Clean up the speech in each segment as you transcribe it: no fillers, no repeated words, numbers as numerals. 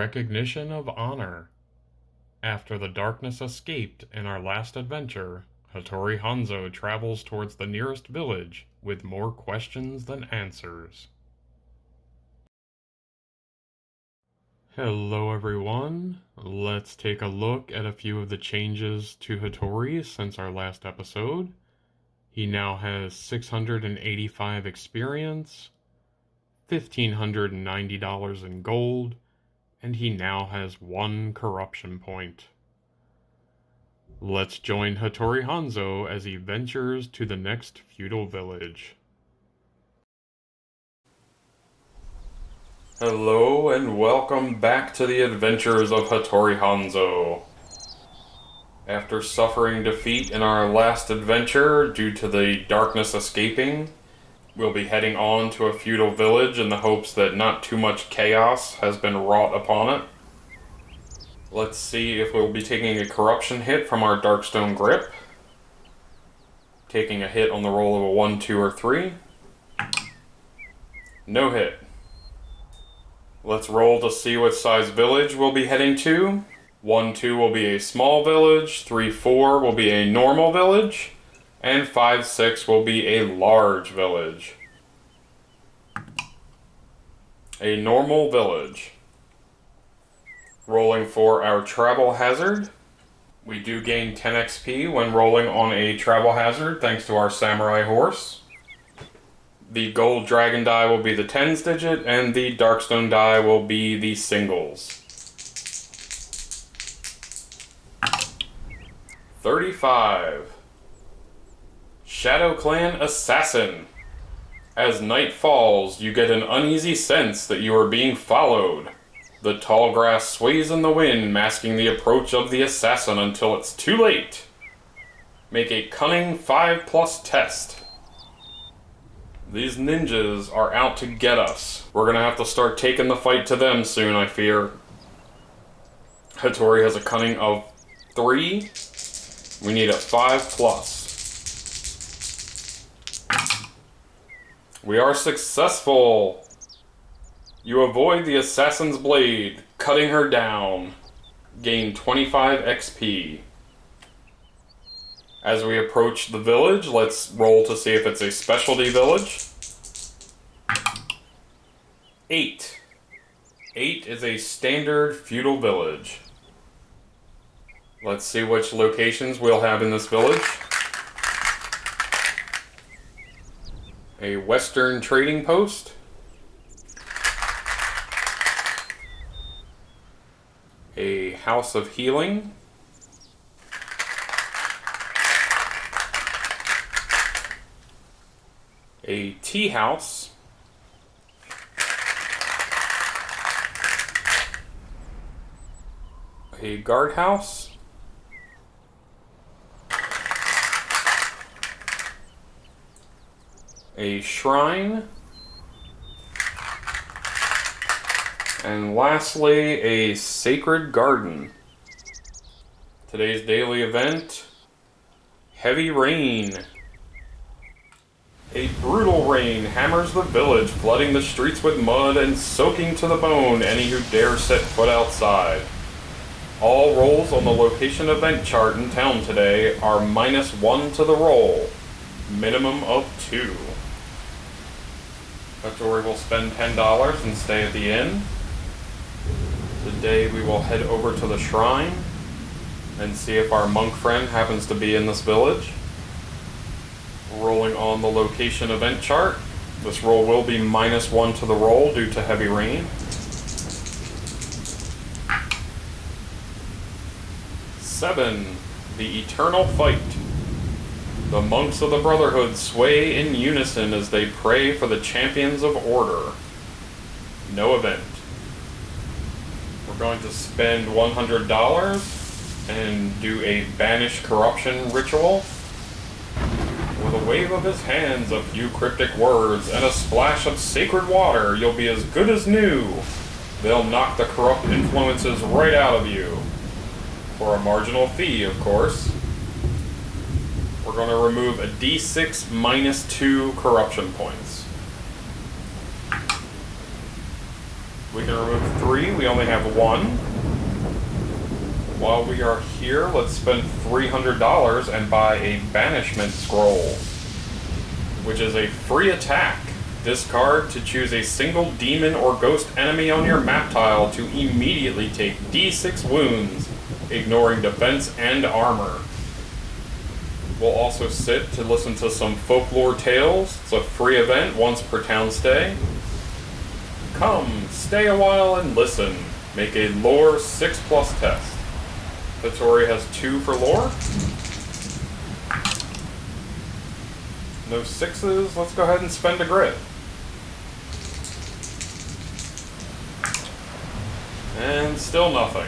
recognition of honor. After the darkness escaped in our last adventure, Hattori Hanzo travels towards the nearest village with more questions than answers. Hello everyone, let's take a look at a few of the changes to Hattori since our last episode. He now has 685 experience, $1,590 in gold, and he now has 1 corruption point. Let's join Hattori Hanzo as he ventures to the next feudal village. Hello and welcome back to the adventures of Hattori Hanzo. After suffering defeat in our last adventure due to the darkness escaping, we'll be heading on to a feudal village in the hopes that not too much chaos has been wrought upon it. Let's see if we'll be taking a corruption hit from our Darkstone grip. Taking a hit on the roll of a 1, 2, or 3. No hit. Let's roll to see what size village we'll be heading to. 1, 2 will be a small village, 3, 4 will be a normal village, and 5, 6 will be a large village. A normal village. Rolling for our travel hazard. We do gain 10 XP when rolling on a travel hazard thanks to our samurai horse. The gold dragon die will be the tens digit, and the darkstone die will be the singles. 35. Shadow Clan Assassin. As night falls, you get an uneasy sense that you are being followed. The tall grass sways in the wind, masking the approach of the assassin until it's too late. Make a cunning 5+ test. These ninjas are out to get us. We're gonna have to start taking the fight to them soon, I fear. Hattori has a cunning of 3. We need a 5+. We are successful! You avoid the assassin's blade, cutting her down. Gain 25 XP. As we approach the village, let's roll to see if it's a specialty village. 8. 8 is a standard feudal village. Let's see which locations we'll have in this village. A western trading post. A house of healing. A tea house. A guardhouse. A shrine. And lastly, a sacred garden. Today's daily event, heavy rain. A brutal rain hammers the village, flooding the streets with mud and soaking to the bone any who dare set foot outside. All rolls on the location event chart in town today are -1 to the roll, minimum of 2. Hattori will spend $10 and stay at the inn. Today we will head over to the shrine and see if our monk friend happens to be in this village. Rolling on the location event chart. This roll will be -1 to the roll due to heavy rain. 7. The Eternal Fight. The monks of the Brotherhood sway in unison as they pray for the champions of order. No event. We're going to spend $100 and do a banish corruption ritual. With a wave of his hands, a few cryptic words, and a splash of sacred water, you'll be as good as new. They'll knock the corrupt influences right out of you. For a marginal fee, of course. We're going to remove a D6 -2 corruption points. We can remove 3. We only have 1. While we are here, let's spend $300 and buy a Banishment Scroll, which is a free attack. Discard to choose a single demon or ghost enemy on your map tile to immediately take D6 wounds, ignoring defense and armor. We'll also sit to listen to some folklore tales. It's a free event once per town stay. Come, stay a while and listen. Make a lore 6+ test. Hattori has 2 for lore. No 6s. Let's go ahead and spend a grit. And still nothing.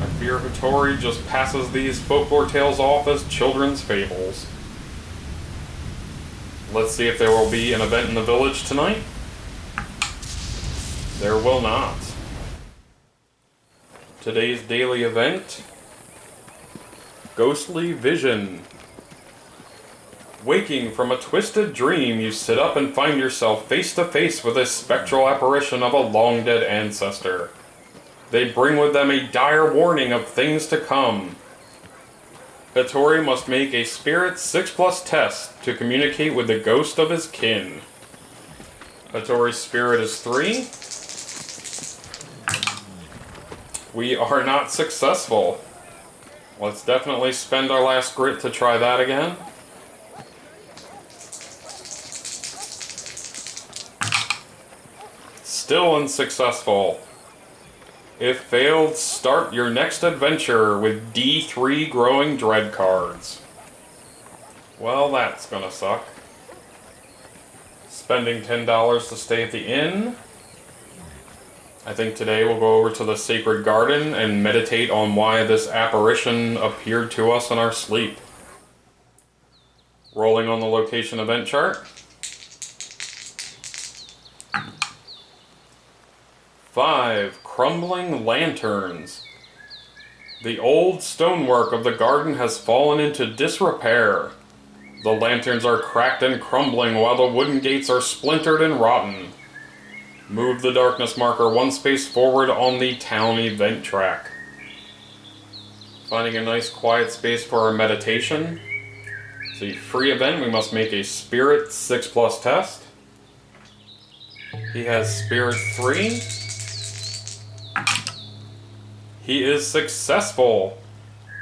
I fear Hattori just passes these folklore tales off as children's fables. Let's see if there will be an event in the village tonight. There will not. Today's daily event: Ghostly Vision. Waking from a twisted dream, you sit up and find yourself face to face with a spectral apparition of a long-dead ancestor. They bring with them a dire warning of things to come. Hattori must make a Spirit 6+ test to communicate with the ghost of his kin. Hattori's Spirit is 3. We are not successful. Let's definitely spend our last grit to try that again. Still unsuccessful. If failed, start your next adventure with D3 Growing Dread cards. Well, that's gonna suck. Spending $10 to stay at the inn. I think today we'll go over to the Sacred Garden and meditate on why this apparition appeared to us in our sleep. Rolling on the location event chart. 5 Crumbling Lanterns. The old stonework of the garden has fallen into disrepair. The lanterns are cracked and crumbling while the wooden gates are splintered and rotten. Move the darkness marker 1 space forward on the town event track. Finding a nice quiet space for our meditation. It's a free event. We must make a Spirit 6+ test. He has Spirit 3. He is successful.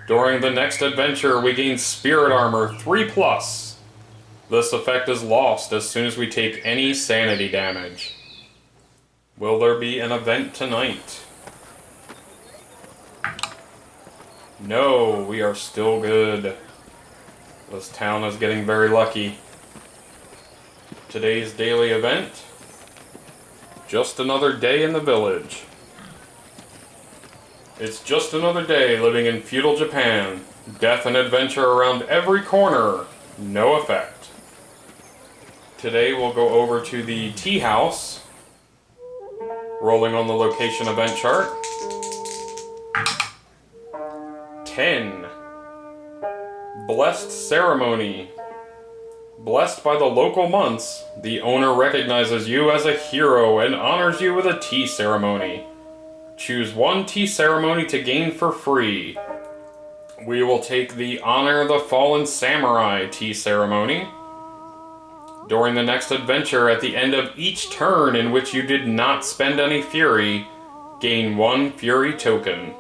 During the next adventure, we gain Spirit Armor 3+. This effect is lost as soon as we take any sanity damage. Will there be an event tonight? No, we are still good. This town is getting very lucky. Today's daily event: just another day in the village. It's just another day living in feudal Japan. Death and adventure around every corner. No effect. Today we'll go over to the tea house. Rolling on the location event chart. 10. Blessed Ceremony. Blessed by the local months, the owner recognizes you as a hero and honors you with a tea ceremony. Choose 1 tea ceremony to gain for free. We will take the Honor the Fallen Samurai tea ceremony. During the next adventure, at the end of each turn in which you did not spend any fury, gain 1 fury token.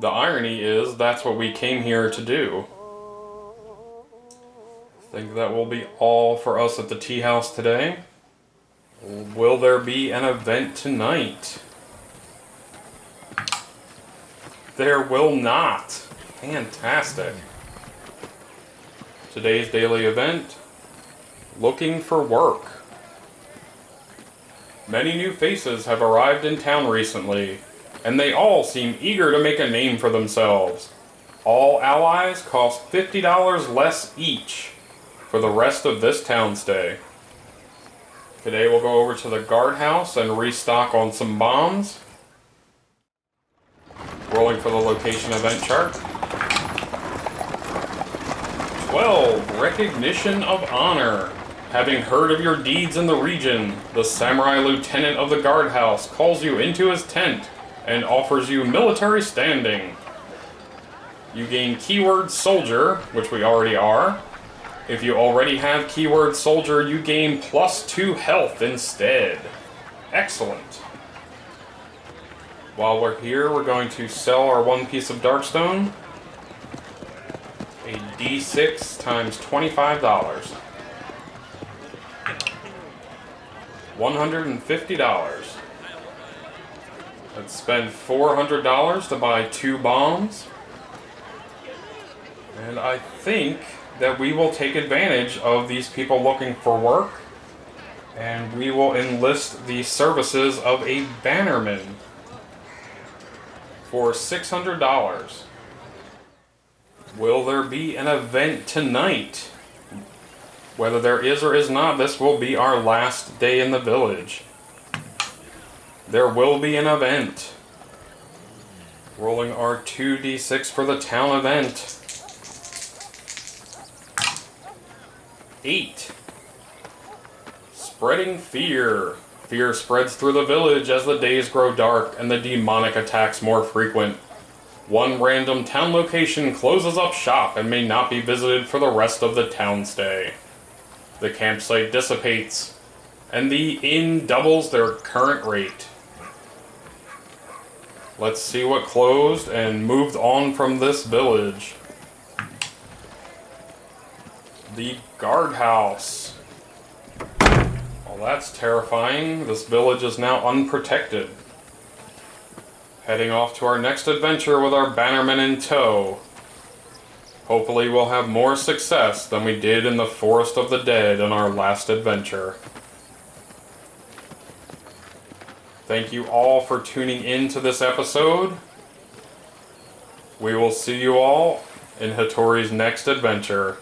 The irony is, that's what we came here to do. I think that will be all for us at the tea house today. Will there be an event tonight? There will not. Fantastic. Today's daily event: looking for work. Many new faces have arrived in town recently, and they all seem eager to make a name for themselves. All allies cost $50 less each for the rest of this town stay. Today we'll go over to the guardhouse and restock on some bombs. Rolling for the location event chart. 12. Recognition of Honor. Having heard of your deeds in the region, the samurai lieutenant of the guardhouse calls you into his tent and offers you military standing. You gain keyword soldier, which we already are. If you already have keyword soldier, you gain +2 health instead. Excellent. While we're here, we're going to sell our 1 piece of Darkstone. A D6 times $25. $150. Let's spend $400 to buy 2 bombs. And I think that we will take advantage of these people looking for work, and we will enlist the services of a bannerman for $600. Will there be an event tonight? Whether there is or is not, this will be our last day in the village. There will be an event. Rolling our 2d6 for the town event. 8. Spreading fear. Fear spreads through the village as the days grow dark and the demonic attacks more frequent. One random town location closes up shop and may not be visited for the rest of the town stay. The campsite dissipates, and the inn doubles their current rate. Let's see what closed and moved on from this village. The guardhouse. Well, that's terrifying. This village is now unprotected. Heading off to our next adventure with our bannerman in tow. Hopefully we'll have more success than we did in the Forest of the Dead in our last adventure. Thank you all for tuning in to this episode. We will see you all in Hattori's next adventure.